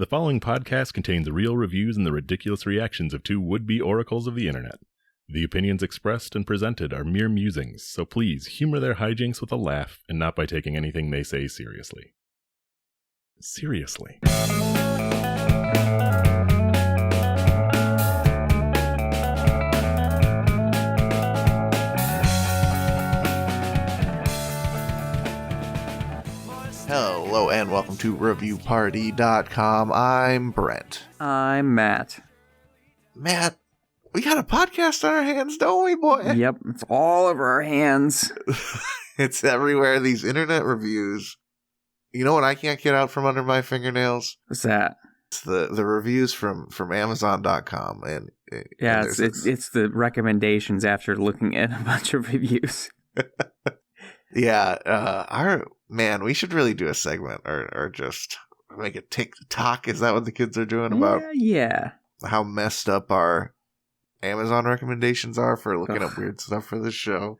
The following podcast contains real reviews and the ridiculous reactions of two would-be oracles of the internet. The opinions expressed and presented are mere musings, so please humor their hijinks with a laugh and not by taking anything they say seriously. Seriously. Hello and welcome to ReviewParty.com. I'm Brent. I'm Matt. Matt, we got a podcast on our hands, don't we, boy? Yep, it's all over our hands. It's everywhere, these internet reviews. You know what I can't get out from under my fingernails? What's that? It's the reviews from Amazon.com. Yeah, it's the recommendations after looking at a bunch of reviews. Yeah, we should really do a segment or just make a TikTok. Is that what the kids are doing about? Yeah. How messed up our Amazon recommendations are for looking up weird stuff for this show.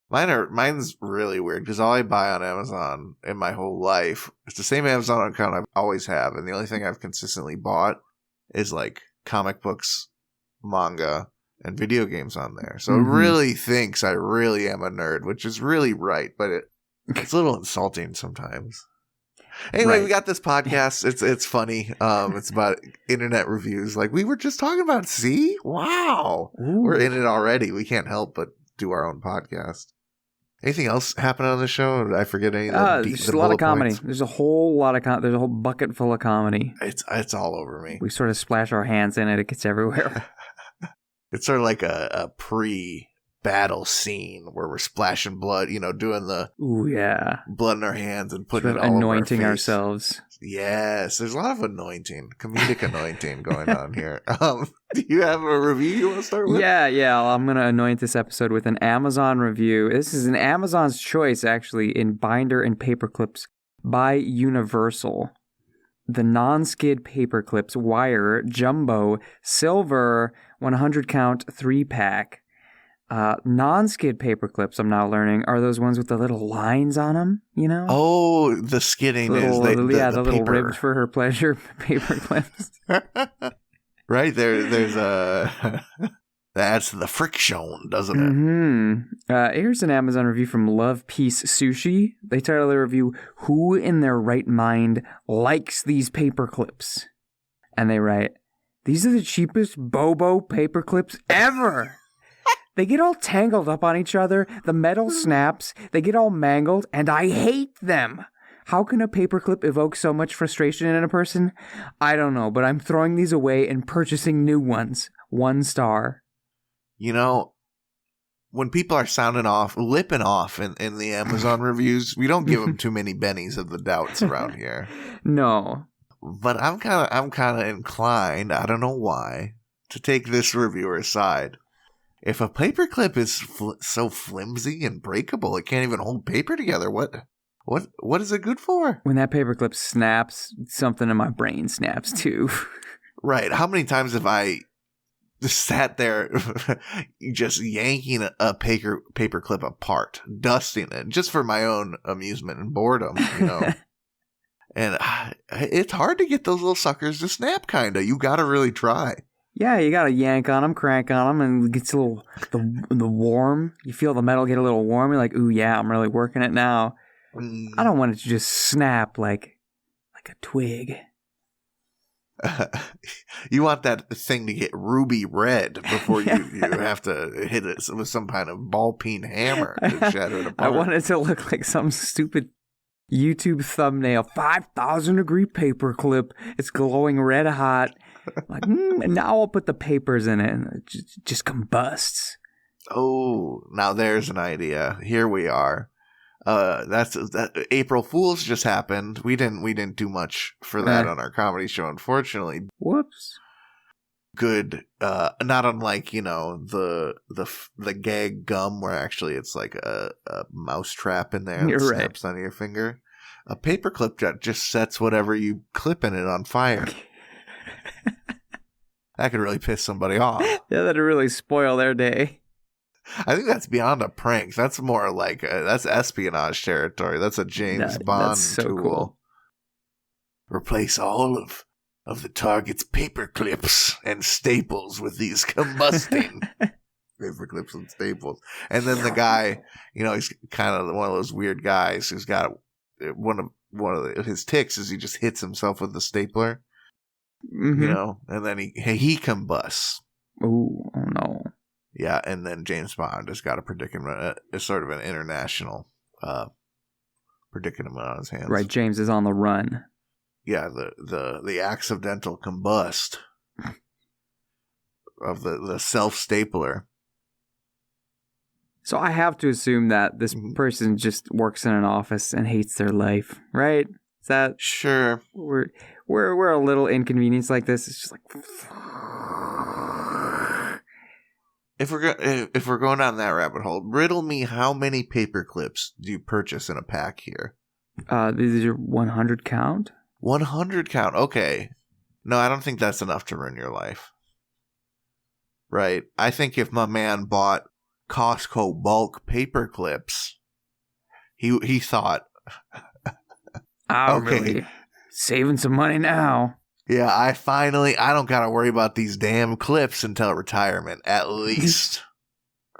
Mine's really weird because all I buy on Amazon in my whole life, it's the same Amazon account I always have, and the only thing I've consistently bought is like comic books, manga, and video games on there. So It really thinks I really am a nerd, which is really right, but it's a little insulting sometimes. Anyway, We got this podcast. It's funny. It's about internet reviews. Like we were just talking about. See? Wow. Ooh. We're in it already. We can't help but do our own podcast. Anything else happening on the show? Did I forget any of the There's a lot of comedy. Points? There's a whole lot of there's a whole bucket full of comedy. It's all over me. We sort of splash our hands in it. It gets everywhere. It's sort of like a pre-battle scene where we're splashing blood, doing the blood in our hands and putting it all anointing over our face. Ourselves. Yes, there's a lot of comedic anointing going on here. Do you have a review you want to start with? Yeah. I'm going to anoint this episode with an Amazon review. This is an Amazon's choice, actually, in binder and paperclips by Universal. The non-skid paperclips wire jumbo silver 100 count 3-pack. Non-skid paperclips, I'm now learning, are those ones with the little lines on them, Oh, the skidding the little paper. ribs for her pleasure paperclips. Right, there's a... That's the friction, doesn't it? Mm-hmm. Here's an Amazon review from Love Peace Sushi. They title the review, "Who in their right mind likes these paperclips?" And they write, "These are the cheapest Bobo paperclips ever. They get all tangled up on each other, the metal snaps, they get all mangled, and I hate them. How can a paperclip evoke so much frustration in a person? I don't know, but I'm throwing these away and purchasing new ones. 1 star. When people are lipping off in the Amazon reviews, we don't give them too many bennies of the doubts around here. No. But I'm kind of inclined, I don't know why, to take this reviewer's side. If a paperclip is so flimsy and breakable, it can't even hold paper together, what is it good for? When that paperclip snaps, something in my brain snaps too. Right. How many times have I just sat there just yanking a paperclip apart, dusting it, just for my own amusement and boredom, And it's hard to get those little suckers to snap, kind of. You got to really try. Yeah, you got to yank on them, crank on them, and it gets a little, the warm. You feel the metal get a little warm. You're like, ooh, yeah, I'm really working it now. I don't want it to just snap like a twig. You want that thing to get ruby red before you have to hit it with some kind of ball peen hammer to shatter it apart. I want it to look like some stupid YouTube thumbnail. 5,000 degree paperclip. It's glowing red hot. Like, and now I'll put the papers in it, and it just combusts. Oh, now there's an idea. Here we are. That April Fool's just happened. We didn't do much for that on our comedy show, unfortunately. Whoops. Good. Not unlike the gag gum, where actually it's like a mouse trap in there that snaps onto your finger. A paperclip that just sets whatever you clip in it on fire. That could really piss somebody off. Yeah, that'd really spoil their day. I think that's beyond a prank. That's more like that's espionage territory. That's a James Bond that's so tool. Cool. replace all of the target's paper clips and staples with these combusting paper clips and staples. And then the guy, he's kind of one of those weird guys who's got one of his tics is he just hits himself with the stapler, and then he combusts. Ooh, oh no. Yeah, and then James Bond has got a predicament, sort of an international predicament on his hands. Right, James is on the run. Yeah, the accidental combust of the self-stapler. So I have to assume that this person just works in an office and hates their life, right? Is that sure? We're a little inconvenienced like this. It's just like if we're going down that rabbit hole, riddle me how many paper clips do you purchase in a pack here? These are 100 count. 100 count. Okay. No, I don't think that's enough to ruin your life. Right. I think if my man bought Costco bulk paper clips, he thought, I'm really saving some money now. Yeah, I don't gotta worry about these damn clips until retirement, at least.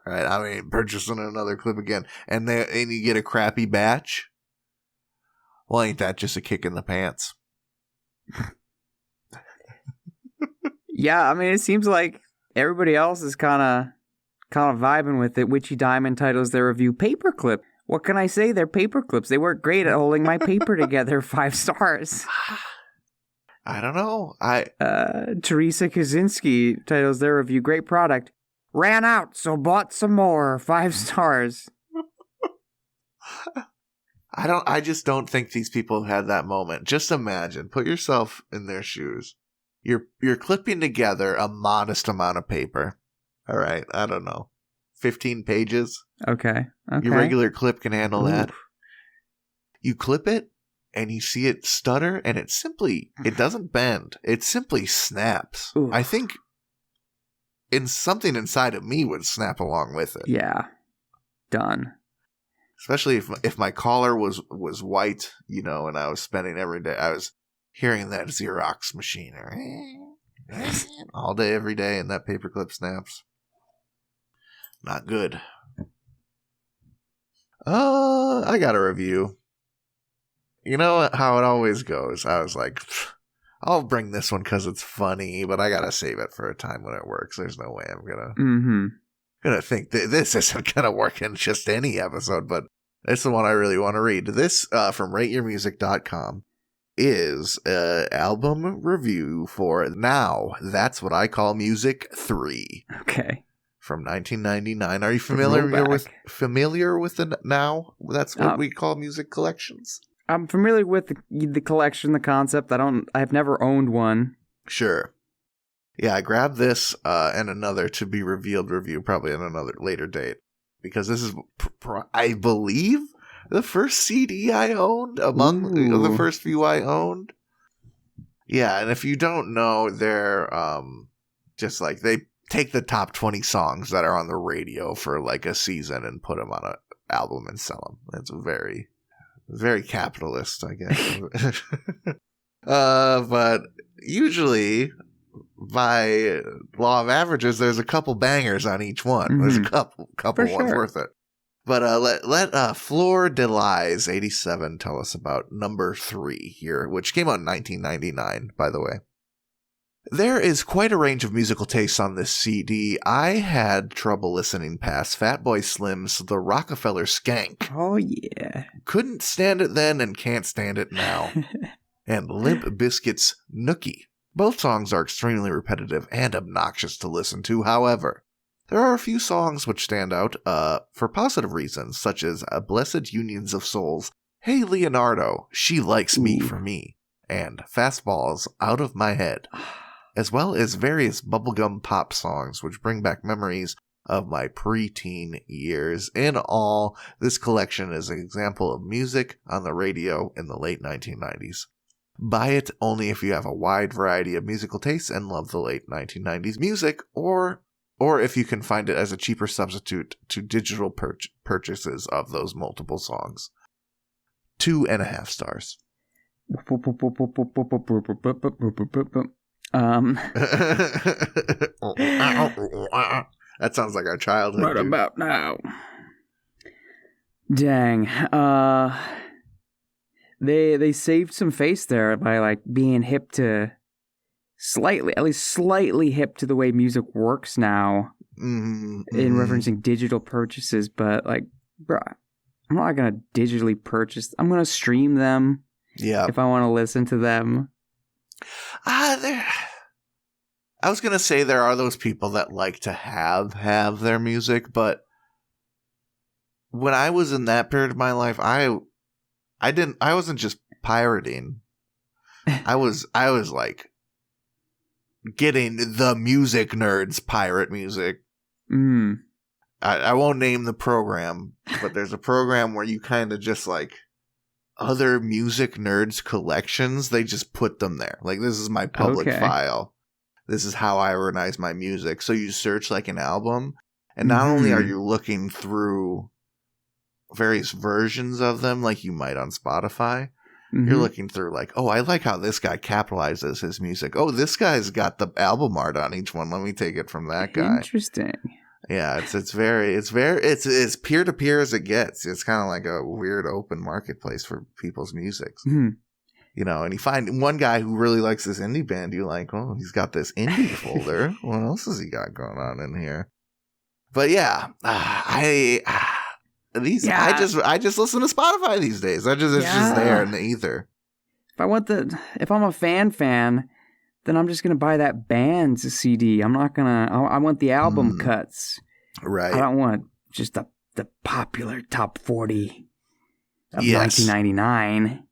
Right? I mean, purchasing another clip again, and you get a crappy batch. Well, ain't that just a kick in the pants? Yeah, I mean, it seems like everybody else is kind of vibing with it. Witchy Diamond titles their review Paperclip. What can I say? They're paperclips. They work great at holding my paper together. 5 stars. I don't know. Teresa Kaczynski titles their review Great product. Ran out, so bought some more. 5 stars. I just don't think these people have had that moment. Just imagine. Put yourself in their shoes. You're clipping together a modest amount of paper. All right. I don't know. 15 pages. Okay. Your regular clip can handle that. You clip it and you see it stutter and it doesn't bend. It simply snaps. Oof. I think something inside of me would snap along with it. Yeah. Done. Especially if my collar was white, and I was spending every day, I was hearing that Xerox machine all day, every day, and that paperclip snaps. Not good. I got a review. You know how it always goes. I was like, I'll bring this one because it's funny, but I gotta save it for a time when it works. There's no way I'm gonna think that this isn't gonna work in just any episode, but it's the one I really want to read. This from rateyourmusic.com is an album review for Now That's What I Call Music 3. Okay. From 1999. Are you familiar with the Now? That's what we call music collections. I'm familiar with the collection, the concept. I've never owned one. Sure. Yeah, I grabbed this and another to be revealed review probably at another later date. Because this is, I believe, the first CD I owned among the first few I owned. Yeah, and if you don't know, they're just like they take the top 20 songs that are on the radio for like a season and put them on an album and sell them. It's very, very capitalist, I guess. But usually, by law of averages, there's a couple bangers on each one. Mm-hmm. There's a couple ones worth it. But let Fleur de Lis 87 tell us about number 3 here, which came out in 1999, by the way. There is quite a range of musical tastes on this CD. I had trouble listening past Fatboy Slim's The Rockefeller Skank. Oh, yeah. Couldn't stand it then and can't stand it now. And Limp Bizkit's Nookie. Both songs are extremely repetitive and obnoxious to listen to, however. There are a few songs which stand out for positive reasons, such as Blessed Unions of Souls, Hey Leonardo, She Likes Me for Me, and Fastballs Out of My Head, as well as various bubblegum pop songs which bring back memories of my preteen years. In all, this collection is an example of music on the radio in the late 1990s. Buy it only if you have a wide variety of musical tastes and love the late 1990s music, or if you can find it as a cheaper substitute to digital purchases of those multiple songs. 2.5 stars. That sounds like our childhood. Right dude. about now. Dang. They saved some face there by like being hip to at least slightly hip to the way music works now. In referencing digital purchases, but like, bro, I'm not gonna digitally purchase. I'm gonna stream them. Yeah. If I want to listen to them. I was gonna say there are those people that like to have their music, but when I was in that period of my life, I wasn't just pirating. I was like getting the music nerds pirate music. I won't name the program, but there's a program where you kind of just like other music nerds collections. They just put them there. Like, this is my public file. This is how I organize my music. So you search like an album, and not only are you looking through various versions of them like you might on Spotify, you're looking through like, oh, I like how this guy capitalizes his music. Oh, this guy's got the album art on each one. Let me take it from that guy. Interesting. Yeah, it's as peer to peer as it gets. It's kind of like a weird open marketplace for people's music. You know, and you find one guy who really likes this indie band. You like, oh, he's got this indie folder. What else has he got going on in here? But yeah, I just listen to Spotify these days. It's just there in the ether. If I'm a fan, then I'm just gonna buy that band's CD. I'm not gonna. I want the album cuts. Right. I don't want just the popular top 40 of 1999.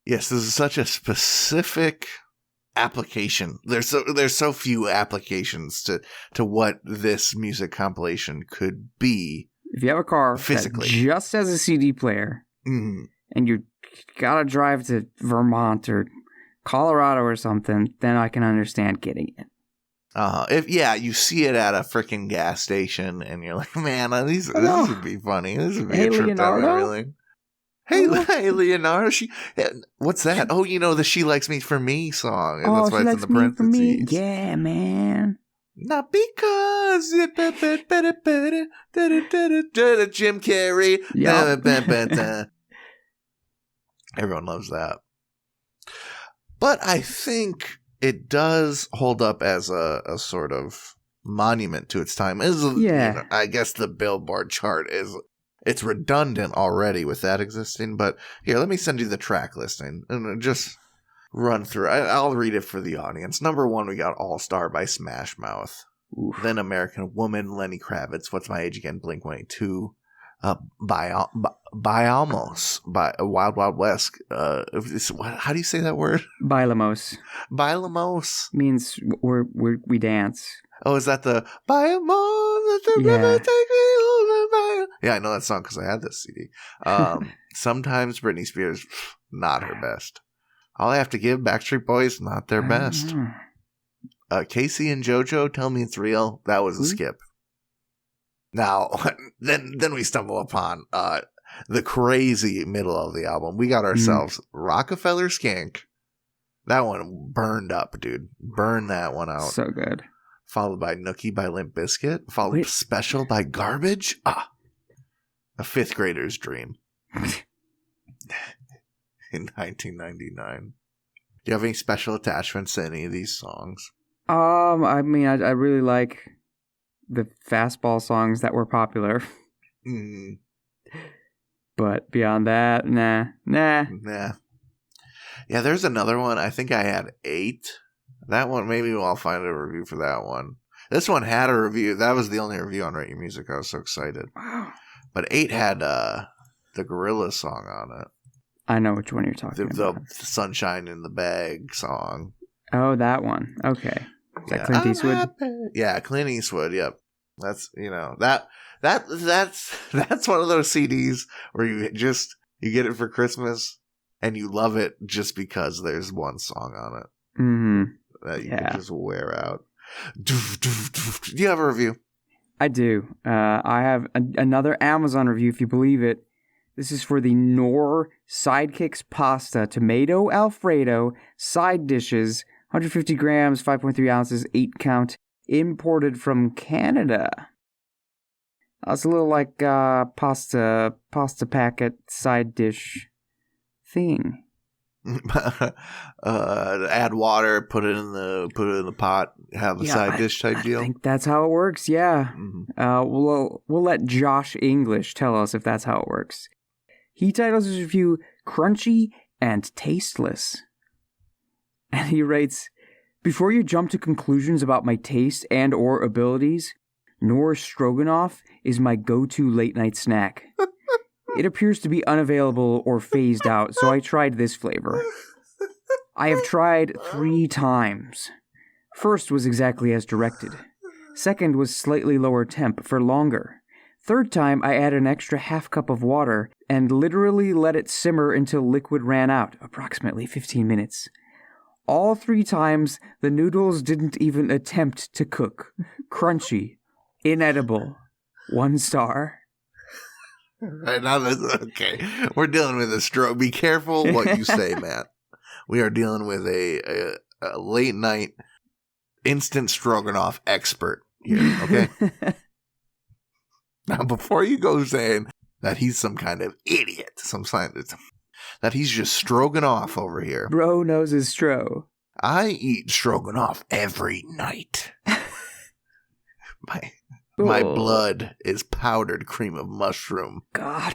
Yes, this is such a specific application. There's so few applications to what this music compilation could be. If you have a car physically that just has a CD player, and you gotta drive to Vermont or Colorado or something, then I can understand getting it. If you see it at a freaking gas station and you're like, man, this would be funny. This would be a trip down memory lane. Hey, Leonardo. What's that? Oh, you know the "She Likes Me for Me" song, and that's why it's in the parentheses. Yeah, man. Not because Jim Carrey. Yep. Everyone loves that. But I think it does hold up as a sort of monument to its time. I guess the Billboard chart it's redundant already with that existing. But here, let me send you the track listing and just run through. I'll read it for the audience. Number 1, we got All Star by Smash Mouth. Oof. Then American Woman, Lenny Kravitz. What's My Age Again? Blink-182. By Almost by Wild Wild West. How do you say that word? Bailamos. Bailamos means we dance. Oh, is that the Bailamos? Let the river take me over. Yeah, I know that song because I had this CD. Sometimes Britney Spears, not her best. All I Have to Give, Backstreet Boys, not their best. Casey and JoJo, Tell Me It's Real. That was a skip. Now, then we stumble upon the crazy middle of the album. We got ourselves Rockefeller Skank. That one burned up, dude. Burn that one out. So good. Followed by Nookie by Limp Bizkit. Followed Special by Garbage. A fifth grader's dream. In 1999. Do you have any special attachments to any of these songs? I mean, I really like the fastball songs that were popular. But beyond that, nah. Yeah, there's another one. I think I had 8. That one, maybe I'll find a review for that one. This one had a review. That was the only review on Rate Your Music. I was so excited. Wow. But 8 had the Gorillaz song on it. I know which one you're talking about. The Sunshine in the Bag song. Oh, that one. Okay. Is that Clint Eastwood? Yeah, Clint Eastwood. Yep. That's that's one of those CDs where you get it for Christmas and you love it just because there's one song on it that you can just wear out. Do you have a review? I do. I have another Amazon review, if you believe it. This is for the Knorr Sidekicks Pasta Tomato Alfredo side dishes, 150 grams, 5.3 ounces, 8 count, imported from Canada. It's a little like pasta packet side dish thing. Add water, put it in the pot, have a side dish type deal. I think that's how it works. Yeah. Mm-hmm. We'll let Josh English tell us if that's how it works. He titles his review "Crunchy and Tasteless," and he writes, "Before you jump to conclusions about my taste and or abilities, Knorr stroganoff is my go-to late-night snack. It appears to be unavailable or phased out, so I tried this flavor. I have tried 3 times. First was exactly as directed. Second was slightly lower temp for longer. Third time, I added an extra half cup of water and literally let it simmer until liquid ran out, approximately 15 minutes. All 3 times, the noodles didn't even attempt to cook. Crunchy. Inedible. 1 star." Right now, okay. We're dealing with a stroke. Be careful what you say, Matt. We are dealing with a late night instant stroganoff expert here, okay? Now, before you go saying that he's some kind of idiot, some scientist, that he's just stroganoff over here. Bro knows his stro. I eat stroganoff every night. My blood is powdered cream of mushroom. God.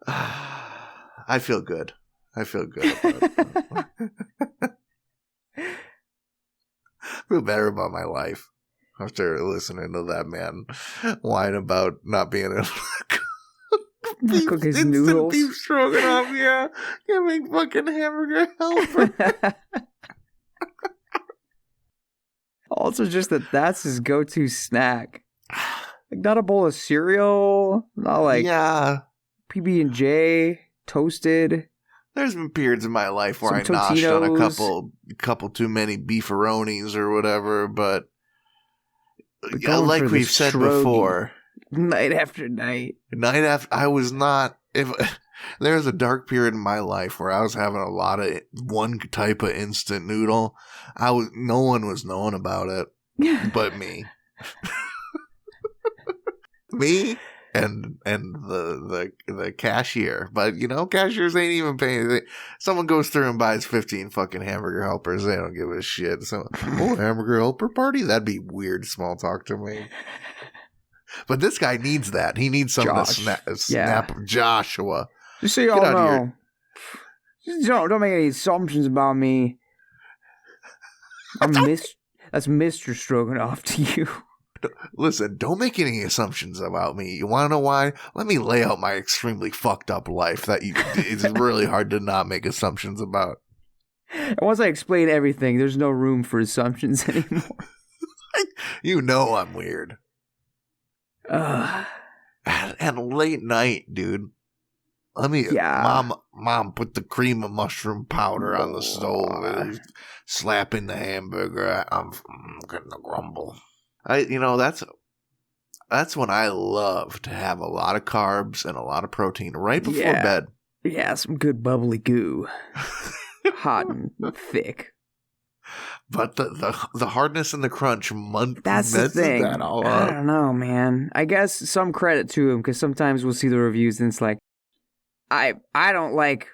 I feel good. I feel good about it. I feel better about my life after listening to that man whine about not being able to cook his noodles. Beef stroganoff, yeah. Can't make fucking hamburger helper. Also, just that's his go-to snack. Like, not a bowl of cereal, not like PB&J, toasted. There's been periods in my life where Some I noshed on a Totinos. couple too many beefaronis or whatever, but going like for the we've said strogie. before, Night after night. I was not. If there was a dark period in my life where I was having a lot of one type of instant noodle, no one was knowing about it but me. Me and the cashier. But cashiers ain't even paying. Someone goes through and buys 15 fucking hamburger helpers, they don't give a shit. So, hamburger helper party? That'd be weird small talk to me. But this guy needs that. He needs some of the snap of Joshua. Just so you all know, don't make any assumptions about me. That's Mr. Stroganoff to you. Listen, don't make any assumptions about me. You want to know why? Let me lay out my extremely fucked up life that it's really hard to not make assumptions about. And once I explain everything, there's no room for assumptions anymore. You know I'm weird. And late night, dude. Let me, mom, put the cream of mushroom powder on the stove, slapping the hamburger. I'm getting a grumble. That's when I love to have a lot of carbs and a lot of protein right before bed. Yeah, some good bubbly goo, hot and thick. But the hardness and the crunch, that's the thing. That all up. I don't know, man. I guess some credit to him, because sometimes we'll see the reviews and it's like, I don't like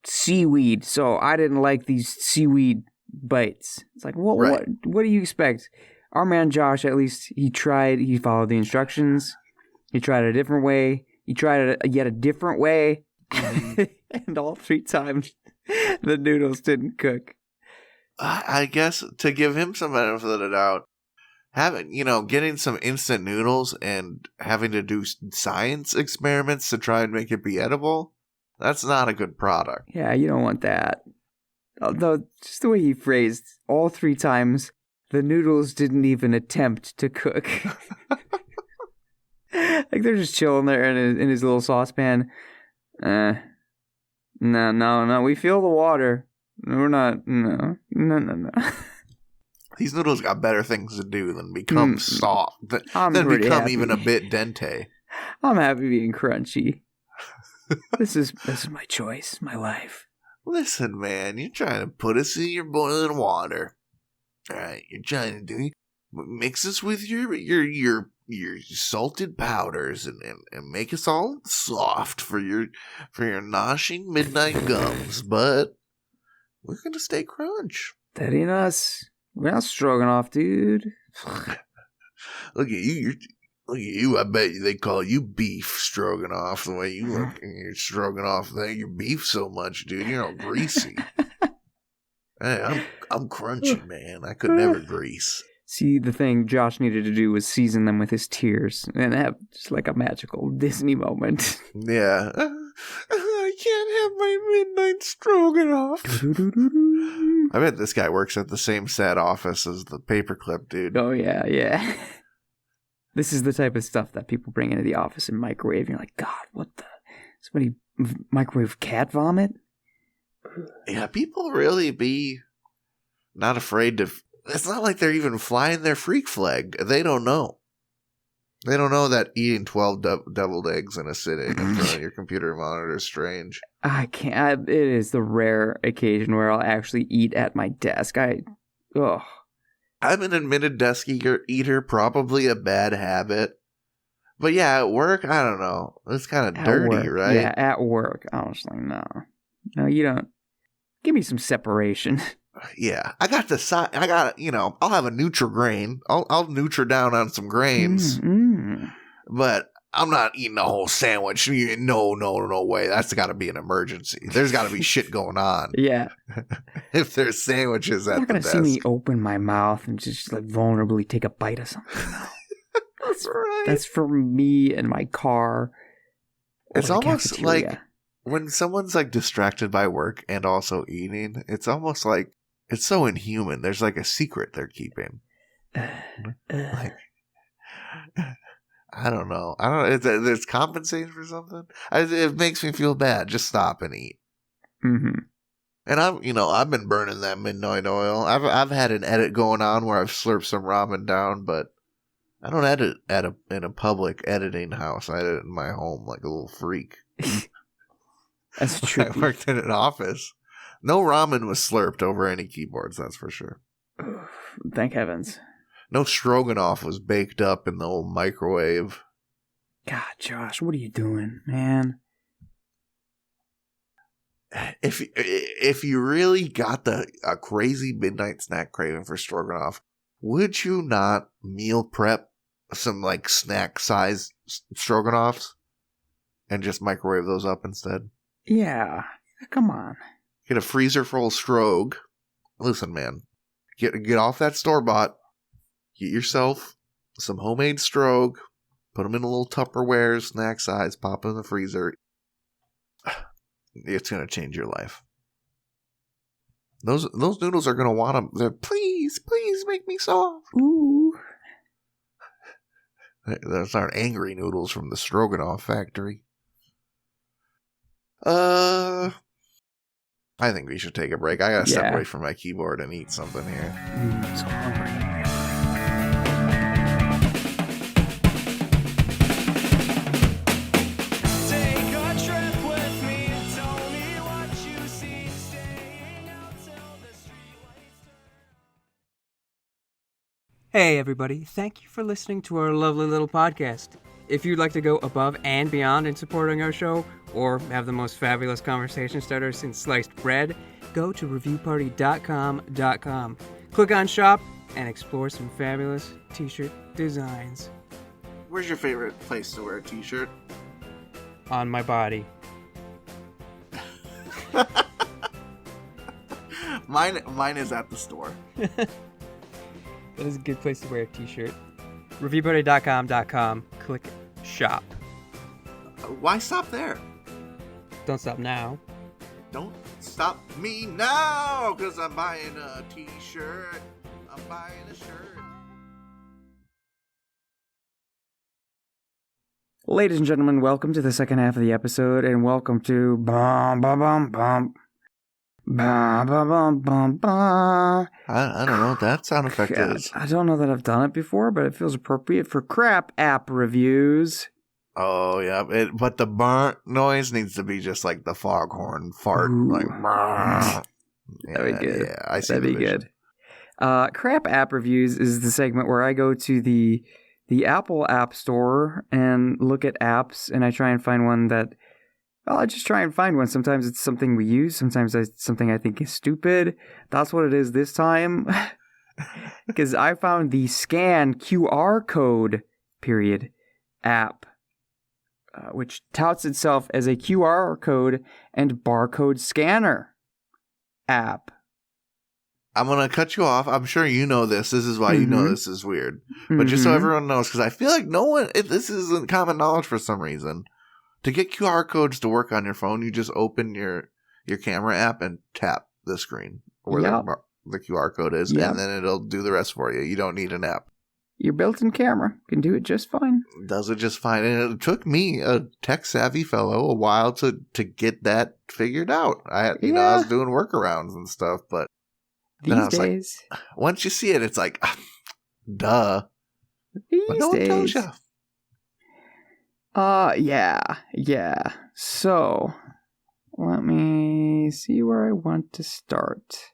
seaweed, so I didn't like these seaweed bites. It's like, what do you expect? Our man Josh, at least he followed the instructions. He tried it a different way. He tried it yet a different way. And all 3 times the noodles didn't cook. I guess to give him some benefit of the doubt, getting some instant noodles and having to do science experiments to try and make it be edible, that's not a good product. Yeah, you don't want that. Although, just the way he phrased, all 3 times, the noodles didn't even attempt to cook. Like, they're just chilling there in his little saucepan. No, we feel the water. We're not, no. These noodles got better things to do than become soft, than become happy. even a bit dente. I'm happy being crunchy. This is my choice, my life. Listen, man, you're trying to put us in your boiling water. All right, you're trying to mix us with your salted powders and make us all soft for your noshing midnight gums. But we're gonna stay crunch. That ain't us. We're not stroganoff, dude. Look at you. Look at you. I bet they call you beef stroganoff the way you look in your stroganoff thing. You beef so much, dude. You're all greasy. Hey, I'm crunchy, man. I could never grease. See, the thing Josh needed to do was season them with his tears and have just like a magical Disney moment. Yeah. I can't have my midnight stroganoff. I bet this guy works at the same sad office as the paperclip dude. Oh, yeah. This is the type of stuff that people bring into the office and microwave. And you're like, God, what the? Somebody microwave cat vomit? Yeah, people really be not afraid to... It's not like they're even flying their freak flag. They don't know. They don't know that eating 12 deviled eggs in a sitting in front of your computer monitor is strange. I can't. It is the rare occasion where I'll actually eat at my desk. I'm an admitted desk eater, probably a bad habit. But yeah, at work, I don't know. It's kind of dirty, right? Yeah, at work, honestly, no. No, you don't. Give me some separation. Yeah, I got the side. I got, I'll have a Nutri-Grain. I'll Nutri down on some grains. But I'm not eating a whole sandwich. No way. That's got to be an emergency. There's got to be shit going on. Yeah. If there's sandwiches at the desk. You're not going to see me open my mouth and just like vulnerably take a bite of something. That's right. That's for me and my car. It's almost like when someone's like distracted by work and also eating, it's almost like it's so inhuman. There's like a secret they're keeping. Like, I don't know. It's compensating for something. It makes me feel bad. Just stop and eat. Mm-hmm. And I've been burning that midnight oil. I've had an edit going on where I've slurped some ramen down, but I don't edit in a public editing house. I edit in my home like a little freak. That's true. I worked in an office. No ramen was slurped over any keyboards, that's for sure. Thank heavens. No stroganoff was baked up in the old microwave. God, Josh, what are you doing, man? If you really got a crazy midnight snack craving for stroganoff, would you not meal prep some like snack size stroganoffs and just microwave those up instead? Yeah, come on. Get a freezer full of strog. Listen, man, get off that store bought. Get yourself some homemade strog. Put them in a little Tupperware, snack size. Pop them in the freezer. It's gonna change your life. Those noodles are gonna want them. They're please make me soft. Ooh. Those aren't angry noodles from the Stroganoff factory. I think we should take a break. I gotta step away from my keyboard and eat something here. I'm so hungry. Hey everybody, thank you for listening to our lovely little podcast. If you'd like to go above and beyond in supporting our show, or have the most fabulous conversation starter since sliced bread, go to reviewparty.com. Click on shop and explore some fabulous t-shirt designs. Where's your favorite place to wear a t-shirt? On my body. Mine is at the store. That is a good place to wear a t-shirt. Reviewparty.com. Click shop. Why stop there? Don't stop now. Don't stop me now, because I'm buying a t-shirt. I'm buying a shirt. Ladies and gentlemen, welcome to the second half of the episode, and welcome to Ba, ba, ba, ba, ba. I don't know what that sound effect God, is. I don't know that I've done it before, but it feels appropriate for crap app reviews. Oh, yeah. But the burnt noise needs to be just like the foghorn fart. Ooh. Like, brrr. That'd be good. Yeah, I see That'd the be vision. good. Crap app reviews is the segment where I go to the Apple App Store and look at apps, and I try and find one that. Well, I just try and find one. Sometimes it's something we use. Sometimes it's something I think is stupid. That's what it is this time. Because I found the Scan QR Code app, which touts itself as a QR code and barcode scanner app. I'm going to cut you off. I'm sure you know this. This is why you know this is weird. But just so everyone knows, because I feel like this isn't common knowledge for some reason. To get QR codes to work on your phone, you just open your camera app and tap the screen where the QR code is, and then it'll do the rest for you. You don't need an app. Your built-in camera can do it just fine. Does it just fine. And it took me, a tech-savvy fellow, a while to get that figured out. I was doing workarounds and stuff, but these days, like, once you see it, it's like, duh. These but no one tells you. Yeah. So, let me see where I want to start.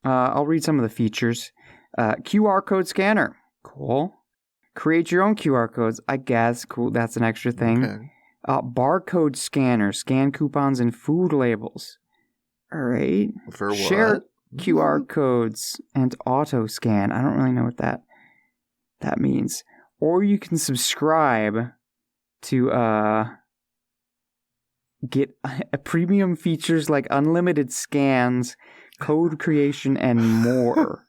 I'll read some of the features. QR code scanner. Cool. Create your own QR codes. I guess. Cool. That's an extra thing. Okay. Barcode scanner. Scan coupons and food labels. All right. For what? Share QR codes and auto scan. I don't really know what that means. Or you can subscribe to get premium features like unlimited scans, code creation, and more.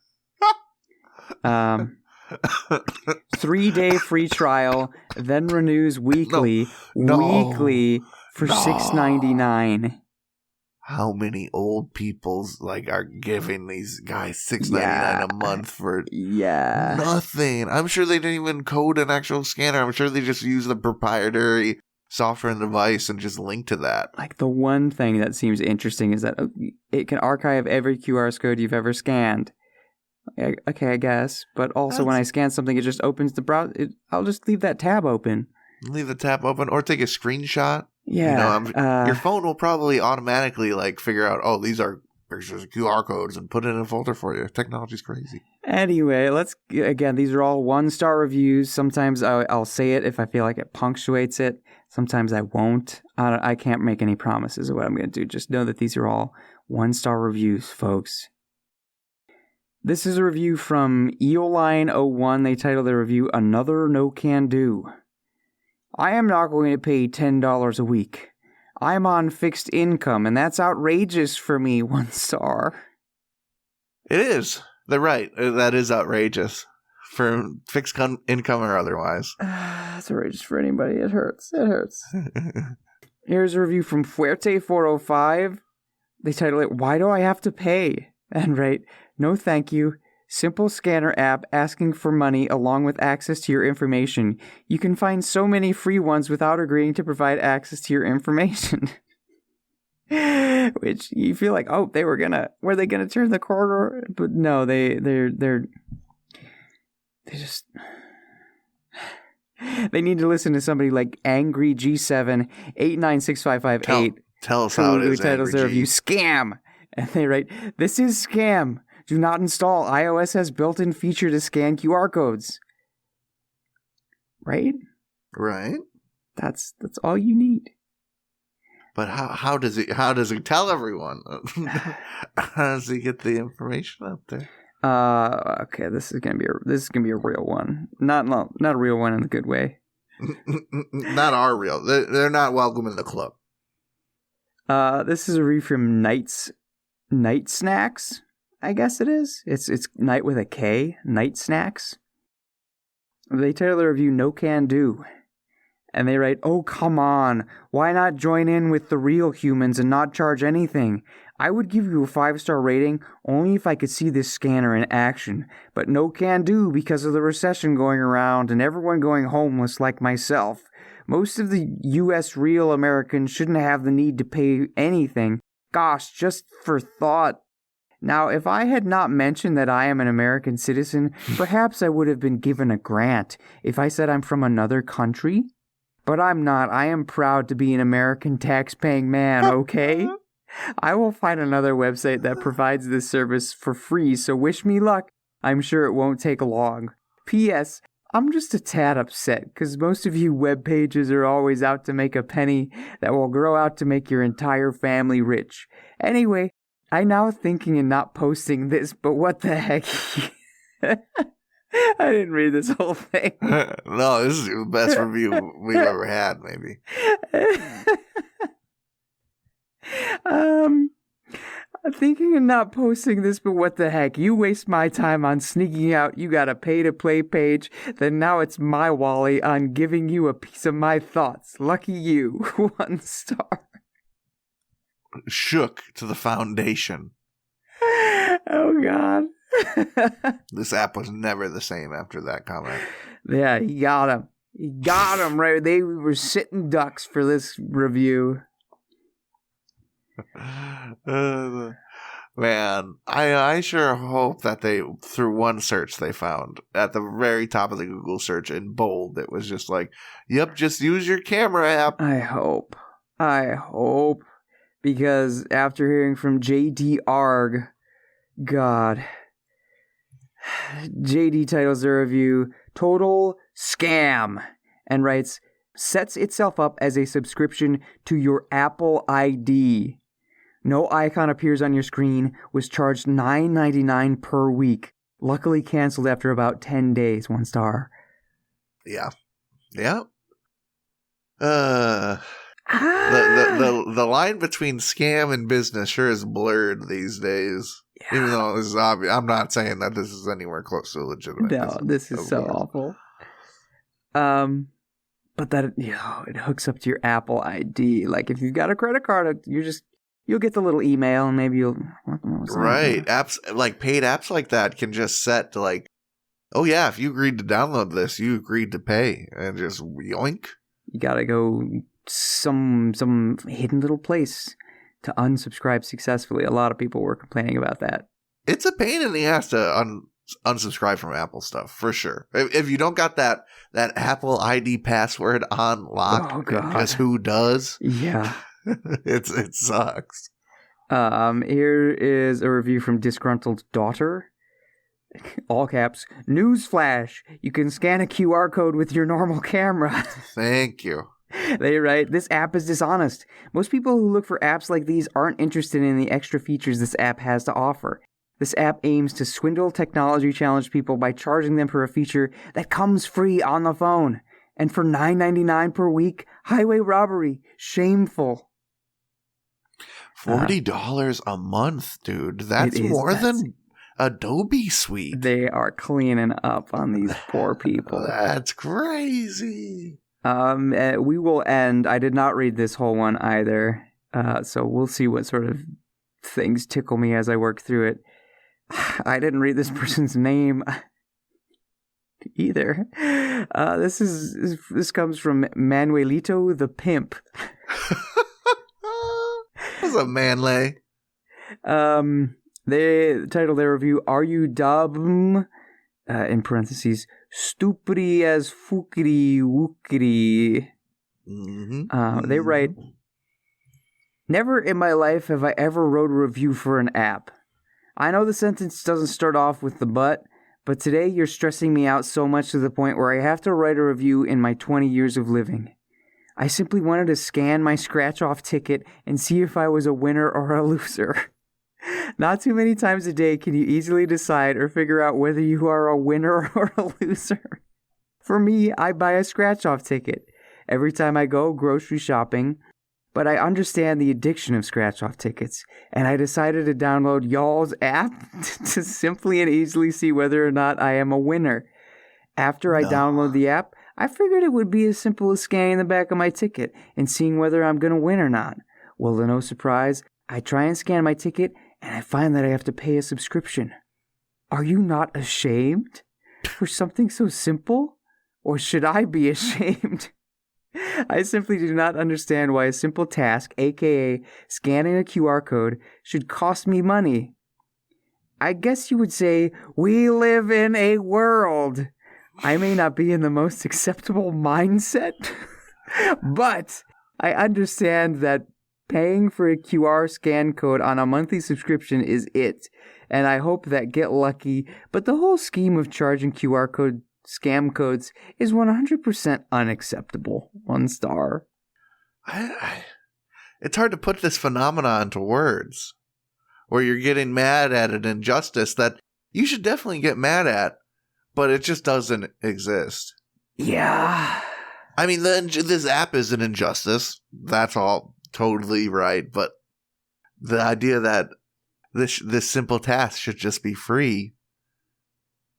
3-day free trial, then renews weekly. Weekly for $6.99. How many old people are giving these guys $6.99 a month for nothing? I'm sure they didn't even code an actual scanner. I'm sure they just use the proprietary software and device and just link to that. Like, the one thing that seems interesting is that it can archive every QR code you've ever scanned. Okay, I guess. But also when I scan something, it just opens the browser. I'll just leave that tab open. Leave the tab open or take a screenshot. Yeah. Your phone will probably automatically figure out, oh, these are pictures of QR codes and put it in a folder for you. Technology's crazy. Anyway, these are all 1-star reviews. Sometimes I'll say it if I feel like it punctuates it. Sometimes I won't. I can't make any promises of what I'm going to do. Just know that these are all 1-star reviews, folks. This is a review from Eoline01. They titled their review, Another No Can Do. I am not going to pay $10 a week. I'm on fixed income, and that's outrageous for me, 1 star. It is. They're right. That is outrageous. For fixed income or otherwise. That's outrageous for anybody. It hurts. Here's a review from Fuerte405. They title it, Why Do I Have to Pay? And write, No thank you. Simple scanner app asking for money along with access to your information. You can find so many free ones without agreeing to provide access to your information. Which you feel like, oh, were they gonna turn the corner? But no, they just they need to listen to somebody like Angry G7 896558. Tell us how it is. Who titles their review Scam, and they write, "This is scam. Do not install. iOS has built-in feature to scan QR codes." Right? Right. That's all you need. But how does he tell everyone? How does he get the information out there? Okay, this is gonna be a real one. Not a real one in the good way. Not our real. They're not welcome in the club. This is a review from Night Snacks. I guess it is. It's night with a K. Night Snacks. They title the review No Can Do. And they write, "Oh, come on. Why not join in with the real humans and not charge anything? I would give you a 5-star rating only if I could see this scanner in action. But no can do because of the recession going around and everyone going homeless like myself. Most of the U.S. real Americans shouldn't have the need to pay anything. Gosh, just for thought. Now, if I had not mentioned that I am an American citizen, perhaps I would have been given a grant if I said I'm from another country. But I'm not. I am proud to be an American tax-paying man, okay? I will find another website that provides this service for free, so wish me luck. I'm sure it won't take long. P.S. I'm just a tad upset, because most of you web pages are always out to make a penny that will grow out to make your entire family rich. Anyway, I'm now thinking and not posting this, but what the heck? I didn't read this whole thing. No, this is the best review we've ever had, maybe. I'm thinking and not posting this, but what the heck? You waste my time on sneaking out. You got a pay-to-play page. Then now it's my Wally on giving you a piece of my thoughts. Lucky you. 1 star. Shook to the foundation. Oh, God. This app was never the same after that comment. Yeah, he got him. He got him, right? They were sitting ducks for this review. Man, I sure hope that they, through one search they found, at the very top of the Google search in bold, it was just like, yep, just use your camera app. I hope. Because after hearing from JD Arg, God, JD titles the review, Total Scam, and writes, sets itself up as a subscription to your Apple ID. No icon appears on your screen, was charged $9.99 per week. Luckily canceled after about 10 days, 1 star. Yeah. The line between scam and business sure is blurred these days. Yeah. Even though this is obvious. I'm not saying that this is anywhere close to legitimate. No, this is so awful. But that, it hooks up to your Apple ID. Like, if you've got a credit card, you'll get the little email, and maybe you'll... Right. Apps, like paid apps like that can just set to like, oh yeah, if you agreed to download this, you agreed to pay. And just yoink. You gotta go some hidden little place to unsubscribe successfully. A lot of people were complaining about that. It's a pain in the ass to unsubscribe from Apple stuff, for sure. If you don't got that Apple ID password on lock, because who does? Yeah. It sucks. Here is a review from Disgruntled Daughter. All caps. Newsflash. You can scan a QR code with your normal camera. Thank you. They write, this app is dishonest. Most people who look for apps like these aren't interested in the extra features this app has to offer. This app aims to swindle technology challenged people by charging them for a feature that comes free on the phone. And for $9.99 per week, highway robbery. Shameful. $40 a month, dude. That's more than Adobe Suite. They are cleaning up on these poor people. That's crazy. We will end. I did not read this whole one either. So we'll see what sort of things tickle me as I work through it. I didn't read this person's name either. This comes from Manuelito the Pimp. What's up, Manley? They titled their review, Are You Dumb? In parentheses, Stupidi as Fukiri Wukiri. Mm-hmm. They write, never in my life have I ever wrote a review for an app. I know the sentence doesn't start off with the but today you're stressing me out so much to the point where I have to write a review in my 20 years of living. I simply wanted to scan my scratch-off ticket and see if I was a winner or a loser. Not too many times a day can you easily decide or figure out whether you are a winner or a loser. For me, I buy a scratch-off ticket every time I go grocery shopping, but I understand the addiction of scratch-off tickets, and I decided to download y'all's app to simply and easily see whether or not I am a winner. After I download the app, I figured it would be as simple as scanning the back of my ticket and seeing whether I'm going to win or not. Well, to no surprise, I try and scan my ticket, and I find that I have to pay a subscription. Are you not ashamed for something so simple? Or should I be ashamed? I simply do not understand why a simple task, aka scanning a QR code, should cost me money. I guess you would say we live in a world. I may not be in the most acceptable mindset, but I understand that paying for a QR scan code on a monthly subscription is it, and I hope that get lucky, but the whole scheme of charging QR code scam codes is 100% unacceptable. 1 star. It's hard to put this phenomenon into words, where you're getting mad at an injustice that you should definitely get mad at, but it just doesn't exist. Yeah. I mean, this app is an injustice. That's all totally right. But the idea that this simple task should just be free,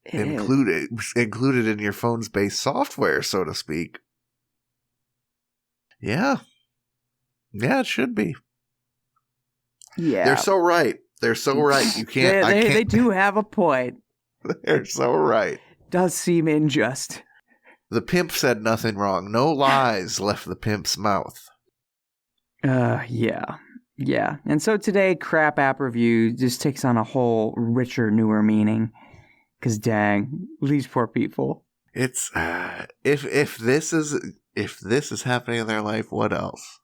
included in your phone's base software, so to speak. Yeah, it should be. Yeah, they're so right. They're so right. You can't. They do have a point. They're so right. Does seem unjust. The pimp said nothing wrong. No lies left the pimp's mouth. Yeah. And so today, crap app review just takes on a whole richer, newer meaning. Cause dang, these poor people. It's if this is happening in their life, what else?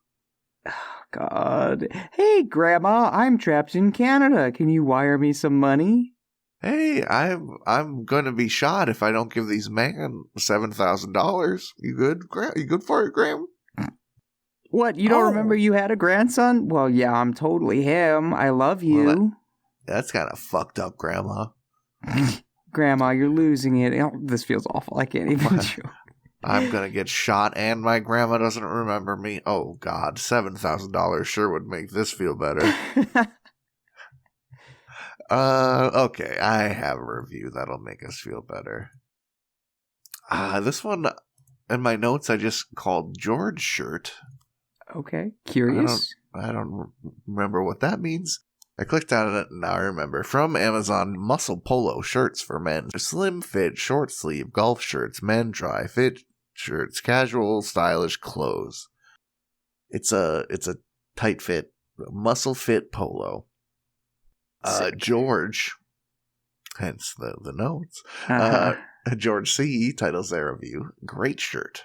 Oh, God. Hey, Grandma, I'm trapped in Canada. Can you wire me some money? Hey, I'm going to be shot if I don't give these men $7,000. You good? You good for it, Graham? What? You don't remember you had a grandson? Well, yeah, I'm totally him. I love you. Well, that's kind of fucked up, Grandma. Grandma, you're losing it. Oh, this feels awful. I can't even chew. I'm going to get shot and my grandma doesn't remember me. Oh, God. $7,000 sure would make this feel better. Okay. I have a review that'll make us feel better. This one, in my notes, I just called George shirt. Okay. Curious. I don't remember what that means. I clicked on it and now I remember. From Amazon, muscle polo shirts for men. Slim fit, short sleeve, golf shirts, men dry fit shirts, casual, stylish clothes. It's a tight fit, muscle fit polo. George, hence the notes. George C. titles their review, "Great shirt."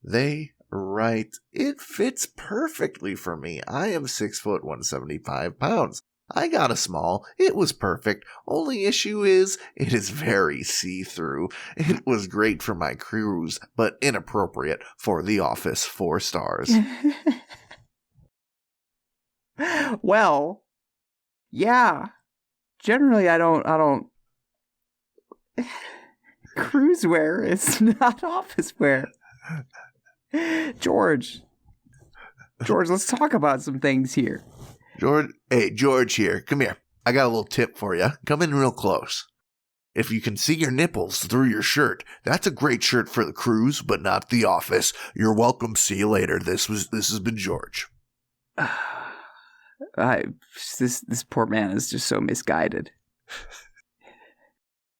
They write, "It fits perfectly for me. I am 6 foot 175 pounds. I got a small. It was perfect. Only issue is, it is very see-through. It was great for my cruise, but inappropriate for the office. 4 stars. Well, yeah. Generally, I don't. Cruise wear is not office wear. George, let's talk about some things here. George here. Come here. I got a little tip for you. Come in real close. If you can see your nipples through your shirt, that's a great shirt for the cruise, but not the office. You're welcome. See you later. This has been George." This poor man is just so misguided.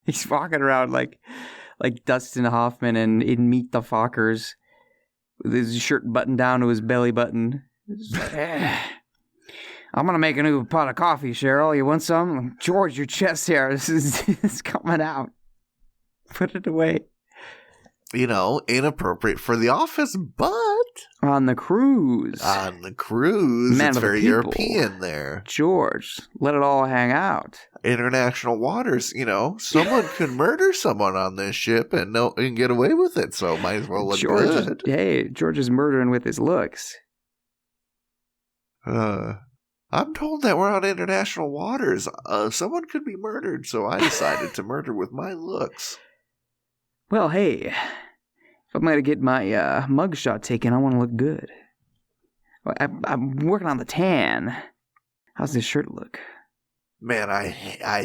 He's walking around like Dustin Hoffman in Meet the Fockers, with his shirt buttoned down to his belly button. I'm going to make a new pot of coffee, Cheryl. You want some? George, your chest hair is coming out. Put it away. Inappropriate for the office, but on the cruise. Man, it's very European there. George, let it all hang out. International waters, someone can murder someone on this ship and get away with it, so might as well look good. George is murdering with his looks. I'm told that we're on international waters. Someone could be murdered, so I decided to murder with my looks. Well, hey, if I'm going to get my mugshot taken, I want to look good. I'm working on the tan. How's this shirt look? Man, I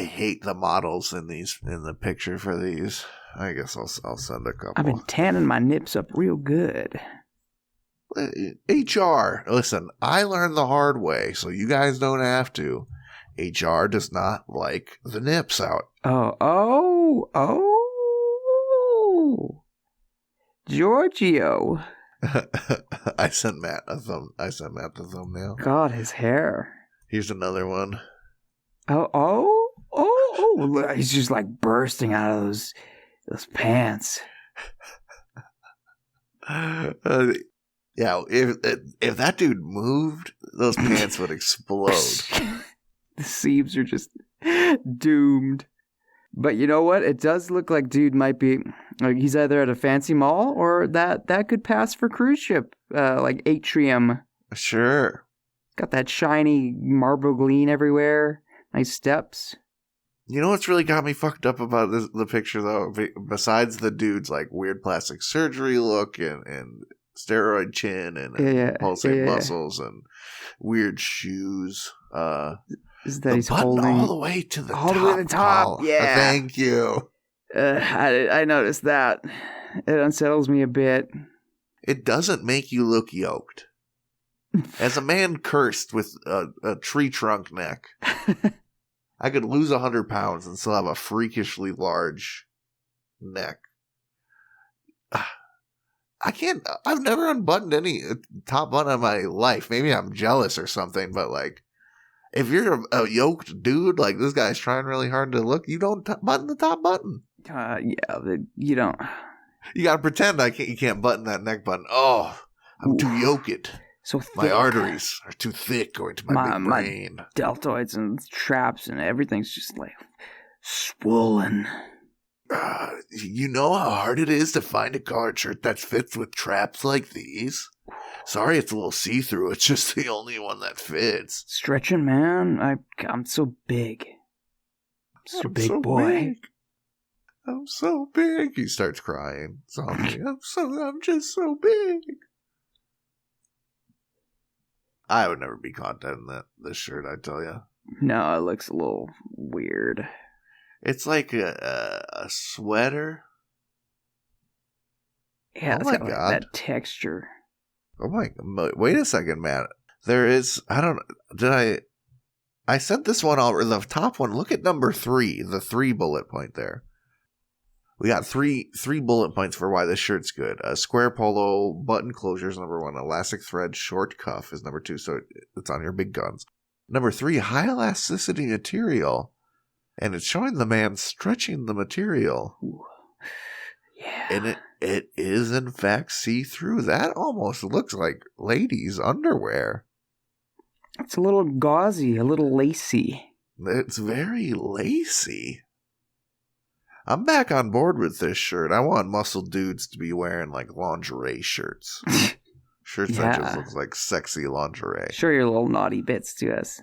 hate the models in the picture for these. I guess I'll send a couple. I've been tanning my nips up real good. HR, listen, I learned the hard way, so you guys don't have to. HR does not like the nips out. Oh. Giorgio. I sent Matt the thumbnail. God, his hair. Here's another one. Oh! He's just like bursting out of those pants. Yeah, if that dude moved, those pants would explode. The seams are just doomed. But you know what? It does look like dude might be like he's either at a fancy mall or that could pass for cruise ship, like atrium. Sure. Got that shiny marble gleam everywhere. Nice steps. You know what's really got me fucked up about the picture though? Besides the dude's like weird plastic surgery look and steroid chin and pulsating muscles and weird shoes. Is that he's holding all the way to the all the way to the top? Yeah. Thank you. I noticed that. It unsettles me a bit. It doesn't make you look yoked. As a man cursed with a tree trunk neck, I could lose 100 pounds and still have a freakishly large neck. I've never unbuttoned any top button in my life. Maybe I'm jealous or something, but like, if you're a yoked dude, like this guy's trying really hard to look, you don't button the top button. You don't. You gotta pretend you can't button that neck button. Oh, I'm too yoked. So thick. My arteries are too thick going to my big brain. My deltoids and traps and everything's just like swollen. You know how hard it is to find a collared shirt that fits with traps like these? Sorry, it's a little see-through. It's just the only one that fits. Stretching, man. I'm so big. I'm so big, boy. I'm so big. He starts crying. Softly. I'm just so big. I would never be content in this shirt, I tell you. No, it looks a little weird. It's like a sweater. Yeah, oh my God. Like that texture. Oh my God. Wait a second, man. There is, I sent this one over, the top one. Look at number 3, the 3 bullet point there. We got three bullet points for why this shirt's good. A square polo, button closure is number 1. Elastic thread, short cuff is number 2. So it's on your big guns. Number 3, high elasticity material. And it's showing the man stretching the material. Ooh. Yeah. And it is in fact see-through. That almost looks like ladies' underwear. It's a little gauzy, a little lacy. It's very lacy. I'm back on board with this shirt. I want muscle dudes to be wearing like lingerie shirts. Shirts that just looks like sexy lingerie. Show your little naughty bits to us.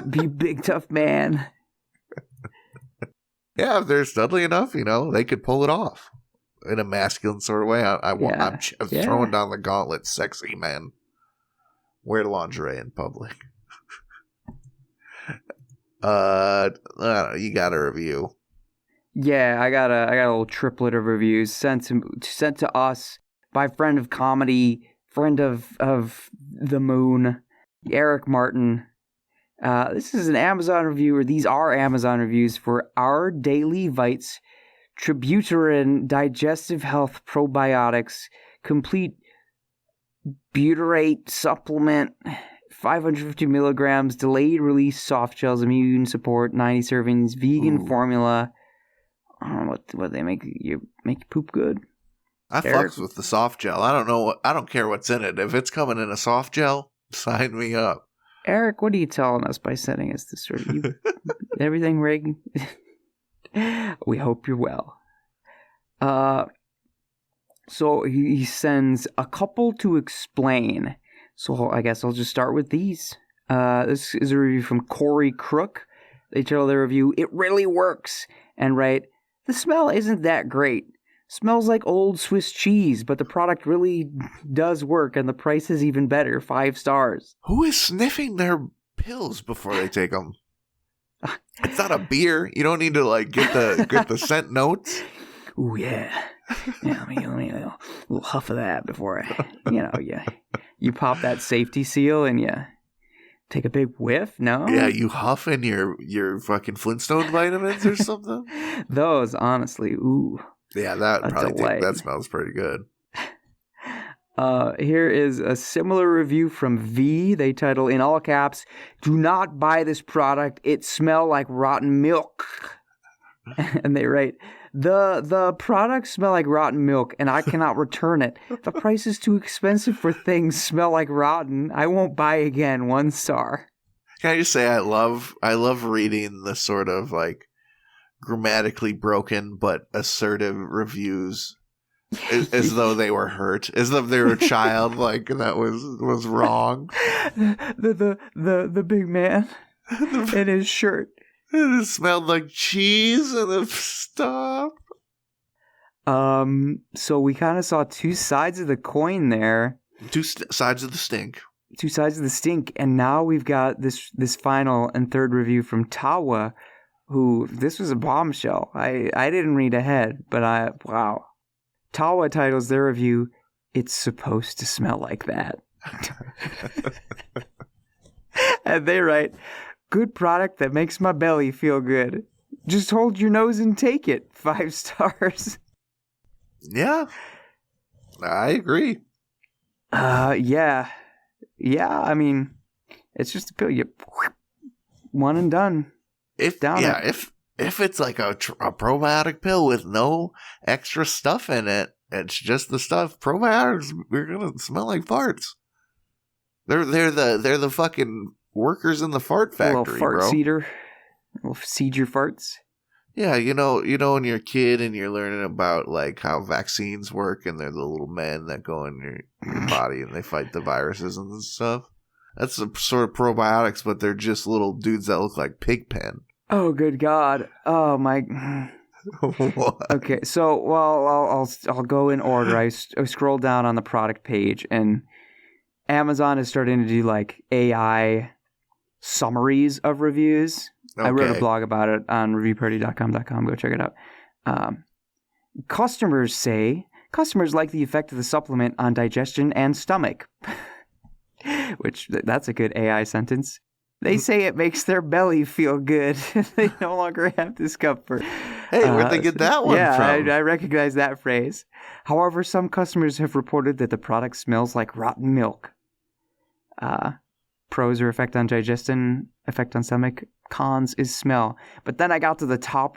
Be big tough man. Yeah, if they're studly enough, they could pull it off in a masculine sort of way. I'm throwing down the gauntlet. Sexy men wear lingerie in public. You got a review. Yeah, I got a little triplet of reviews sent to us by friend of comedy, friend of the moon, Eric Martin. This is an Amazon review, or these are Amazon reviews for Our Daily Vites Tributerin Digestive Health Probiotics Complete Butyrate Supplement 550 milligrams Delayed Release Soft Gels Immune Support 90 servings Vegan Formula. I don't know what they make you poop good. I fucks with the soft gel. I don't care what's in it. If it's coming in a soft gel, sign me up. Eric, what are you telling us by sending us this review? Everything rig? We hope you're well. So he sends a couple to explain. So I guess I'll just start with these. This is a review from Corey Crook. They tell their review, "It really works." And write, "The smell isn't that great. Smells like old Swiss cheese, but the product really does work, and the price is even better. 5 stars. Who is sniffing their pills before they take them? It's not a beer. You don't need to get the scent notes. Ooh, yeah. Yeah, let me a little huff of that before you pop that safety seal and you take a big whiff. No, yeah, you huff in your fucking Flintstone vitamins or something. Those, honestly, ooh. Yeah, that smells pretty good. Here is a similar review from V. They title, in all caps, "Do not buy this product. It smell like rotten milk." And they write, the products smell like rotten milk, and I cannot return it. The price is too expensive for things smell like rotten. I won't buy again. 1 star. Can I just say I love reading the sort of like grammatically broken but assertive reviews as though they were hurt, as though they were a child, like that was wrong. The big man in his shirt. It smelled like cheese and stuff. So we kind of saw 2 sides of the coin there. Sides of the stink. 2 sides of the stink, and now we've got this final and third review from Tawa, who, this was a bombshell. I didn't read ahead, but wow. Tawa titles their review, "It's supposed to smell like that." And they write, "Good product that makes my belly feel good. Just hold your nose and take it. 5 stars. Yeah. I agree. Yeah. Yeah, I mean, it's just a pill. You one and done. If it's like a probiotic pill with no extra stuff in it, it's just the stuff. Probiotics are gonna smell like farts. They're the fucking workers in the fart factory, a little fart bro. seeder. We'll seed your farts. Yeah, you know when you're a kid and you're learning about like how vaccines work, and they're the little men that go in your body and they fight the viruses and stuff. That's the sort of probiotics, but they're just little dudes that look like Pigpen. Oh, good God! Oh my. What? Okay, so I'll go in order. I scroll down on the product page, and Amazon is starting to do like AI summaries of reviews. Okay. I wrote a blog about it on reviewparty.com. Go check it out. Customers say customers like the effect of the supplement on digestion and stomach, which that's a good AI sentence. They say it makes their belly feel good. They no longer have discomfort. Hey, where'd they get that one from? Yeah, I recognize that phrase. However, some customers have reported that the product smells like rotten milk. Pros are effect on digestion, effect on stomach. Cons is smell. But then I got to the top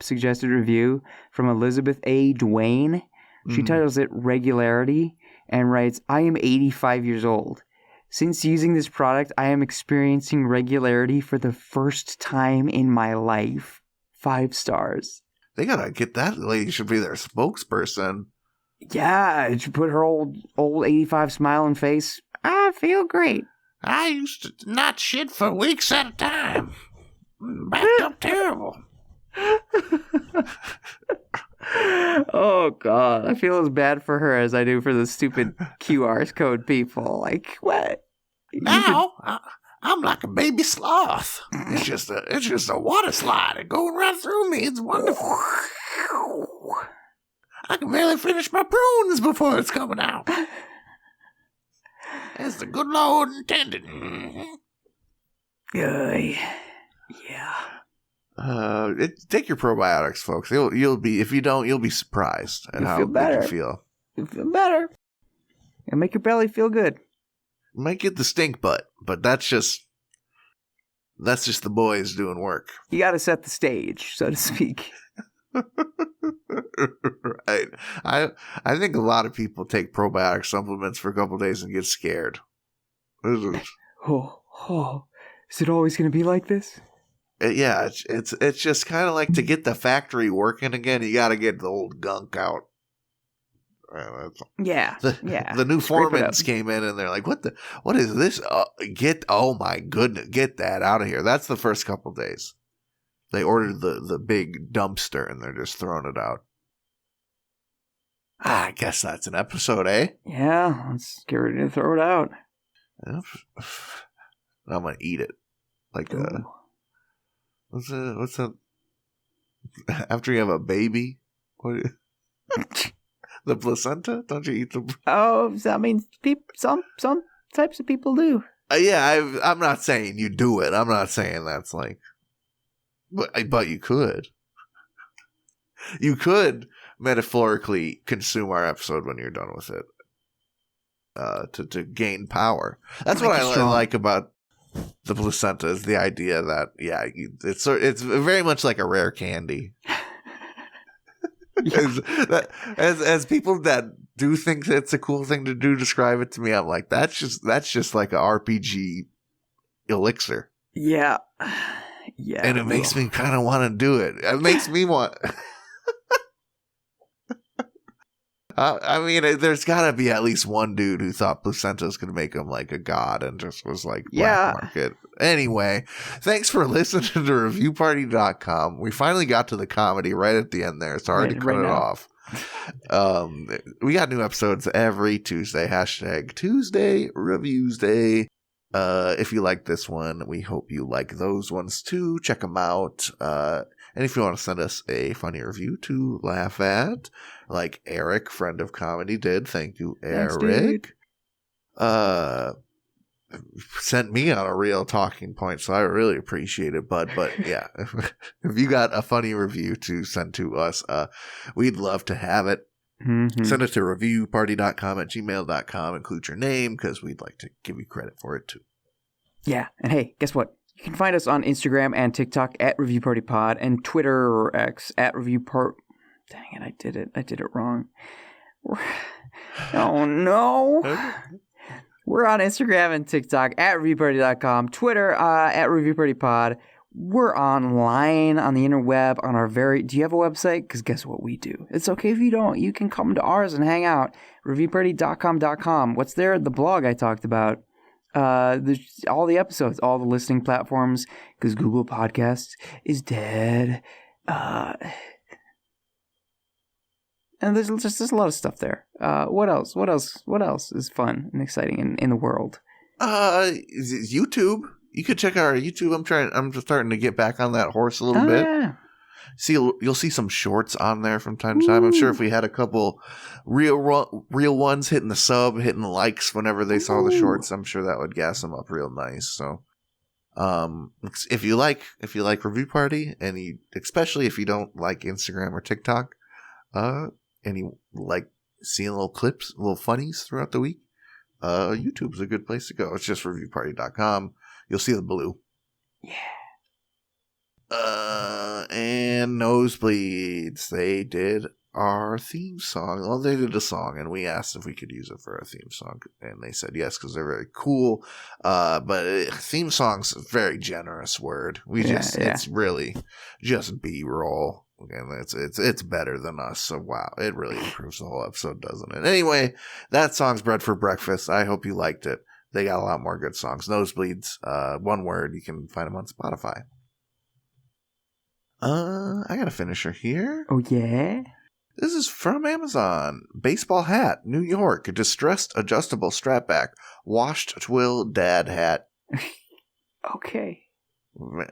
suggested review from Elizabeth A. Duane. She titles it "Regularity" and writes, "I am 85 years old. Since using this product, I am experiencing regularity for the first time in my life. 5 stars. They gotta get that lady. Should be their spokesperson. Yeah, it should put her old 85 smiling face. I feel great. I used to not shit for weeks at a time. Backed up terrible. Oh, God. I feel as bad for her as I do for the stupid QR code people. Like, what? Now, I'm like a baby sloth. It's just a water slide going right through me. It's wonderful. I can barely finish my prunes before it's coming out. As the good Lord intended. Yeah. Take your probiotics, folks. You'll be, if you don't, you'll be surprised at how good you feel. You'll feel better. And make your belly feel good. Might get the stink butt, but that's just the boys doing work. You got to set the stage, so to speak. Right. I think a lot of people take probiotic supplements for a couple of days and get scared. Is it always going to be like this? Yeah, it's just kind of like to get the factory working again. You got to get the old gunk out. The new foremans came in and they're like, what is this? Oh my goodness, get that out of here. That's the first couple of days. They ordered the big dumpster and they're just throwing it out. I guess that's an episode, eh? Yeah, let's get ready to throw it out. I'm gonna eat it. Like what's that? After you have a baby, what? The placenta? Don't you eat the? Oh, I mean, some types of people do. Yeah, I'm not saying you do it. I'm not saying that's like, but you could. You could metaphorically consume our episode when you're done with it. to gain power. That's Make what you I strong. like about the placenta, is the idea that it's very much like a rare candy. As people that do think that it's a cool thing to do describe it to me, I'm like, that's just like a RPG elixir. Yeah. Yeah. And it makes me kind of want to do it. It makes me want. I mean, there's got to be at least one dude who thought placenta's going to make him like a god and just was like, black market. Anyway, thanks for listening to reviewparty.com. We finally got to the comedy right at the end there. It's hard to cut it off. We got new episodes every Tuesday. # Tuesday Reviews Day. If you like this one, we hope you like those ones too. Check them out. And if you want to send us a funny review to laugh at, like Eric, friend of comedy, did. Thank you, Eric. Sent me on a real talking point, so I really appreciate it, bud. But yeah, if you got a funny review to send to us, we'd love to have it. Mm-hmm. Send it to reviewparty.com@gmail.com. Include your name, because we'd like to give you credit for it too. Yeah, and hey, guess what? You can find us on Instagram and TikTok at ReviewPartyPod, and Twitter or X at ReviewPart. Dang it, I did it wrong. Oh no. We're on Instagram and TikTok at ReviewParty.com, Twitter at ReviewPartyPod. We're online on the interweb on our do you have a website? Because guess what we do? It's okay if you don't. You can come to ours and hang out. ReviewParty.com. What's there? The blog I talked about. All the episodes, all the listening platforms, because Google Podcasts is dead. And there's a lot of stuff there. What else is fun and exciting in the world? YouTube. You could check out our YouTube. I'm just starting to get back on that horse a little bit. Yeah. You'll see some shorts on there from time to time. I'm sure if we had a couple real ones hitting the likes whenever they saw the shorts, I'm sure that would gas them up real nice. So, if you like Review Party, and especially if you don't like Instagram or TikTok, and you like seeing little clips, little funnies throughout the week, YouTube's a good place to go. It's just reviewparty.com. You'll see the blue. Yeah. And Nosebleeds, they did our theme song. Well, they did a song, and we asked if we could use it for our theme song, and they said yes, because they're very cool. But theme song's a very generous word. It's really just B-roll. And it's better than us, so wow, it really improves the whole episode, doesn't it? Anyway, that song's Bread for Breakfast. I hope you liked it. They got a lot more good songs. Nosebleeds, one word. You can find them on Spotify. I got a finisher here. Oh, yeah? This is from Amazon. Baseball hat, New York. A distressed adjustable strapback. Washed twill dad hat. Okay.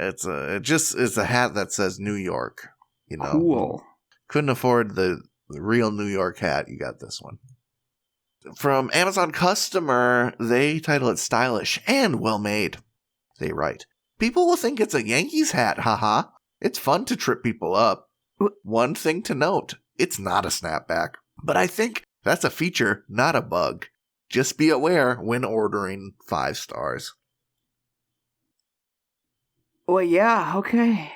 It's a hat that says New York. You know. Cool. Couldn't afford the real New York hat. You got this one. From Amazon customer, they title it stylish and well made. They write, people will think it's a Yankees hat, haha. It's fun to trip people up. One thing to note, it's not a snapback. But I think that's a feature, not a bug. Just be aware when ordering 5 stars. Well, yeah, okay.